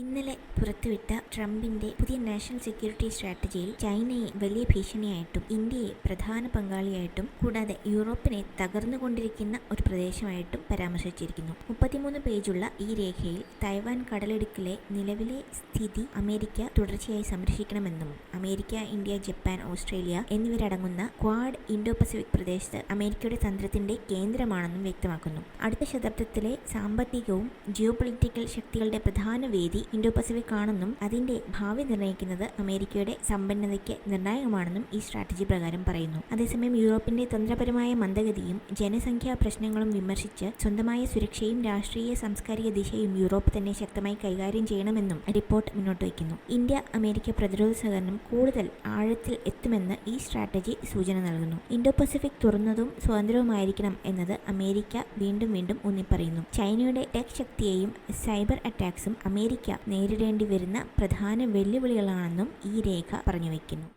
ഇന്നലെ പുറത്തുവിട്ട ട്രംപിന്റെ പുതിയ നാഷണൽ സെക്യൂരിറ്റി സ്ട്രാറ്റജിയിൽ ചൈനയെ വലിയ ഭീഷണിയായിട്ടും ഇന്ത്യയെ പ്രധാന പങ്കാളിയായിട്ടും കൂടാതെ യൂറോപ്പിനെ തകർന്നുകൊണ്ടിരിക്കുന്ന ഒരു പ്രദേശമായിട്ടും പരാമർശിച്ചിരിക്കുന്നു. 33 പേജുള്ള ഈ രേഖയിൽ തൈവാൻ കടലിടുക്കിലെ നിലവിലെ സ്ഥിതി അമേരിക്ക തുടർച്ചയായി സംരക്ഷിക്കണമെന്നും അമേരിക്ക, ഇന്ത്യ, ജപ്പാൻ, ഓസ്ട്രേലിയ എന്നിവരടങ്ങുന്ന ക്വാഡ് ഇൻഡോ പസഫിക് പ്രദേശത്ത് അമേരിക്കയുടെ തന്ത്രത്തിന്റെ കേന്ദ്രമാണെന്നും വ്യക്തമാക്കുന്നു. അടുത്ത ശതാബ്ദത്തിലെ സാമ്പത്തികവും ജിയോപൊളിറ്റിക്കൽ ശക്തികളുടെ പ്രധാന വേദി ഇൻഡോ പസഫിക് ആണെന്നും അതിന്റെ ഭാവി നിർണ്ണയിക്കുന്നത് അമേരിക്കയുടെ സമ്പന്നതയ്ക്ക് നിർണായകമാണെന്നും ഈ സ്ട്രാറ്റജി പ്രകാരം പറയുന്നു. അതേസമയം യൂറോപ്പിന്റെ തന്ത്രപരമായ മന്ദഗതിയും ജനസംഖ്യാ പ്രശ്നങ്ങളും വിമർശിച്ച് സ്വന്തമായ സുരക്ഷയും രാഷ്ട്രീയ സാംസ്കാരിക ദിശയും യൂറോപ്പ് തന്നെ ശക്തമായി കൈകാര്യം ചെയ്യണമെന്നും റിപ്പോർട്ട് മുന്നോട്ട് വയ്ക്കുന്നു. ഇന്ത്യ അമേരിക്ക പ്രതിരോധ സഹകരണം കൂടുതൽ ആഴത്തിൽ എത്തുമെന്ന് ഈ സ്ട്രാറ്റജി സൂചന നൽകുന്നു. ഇൻഡോ പസഫിക് തുറന്നതും സ്വതന്ത്രവുമായിരിക്കണം എന്നത് അമേരിക്ക വീണ്ടും വീണ്ടും ഊന്നിപ്പറയുന്നു. ചൈനയുടെ ടെക് ശക്തിയെയും സൈബർ അറ്റാക്സും അമേരിക്ക നേരിടേണ്ടി വരുന്ന പ്രധാന വെല്ലുവിളികളാണെന്നും ഈ രേഖ പറഞ്ഞുവെക്കുന്നു.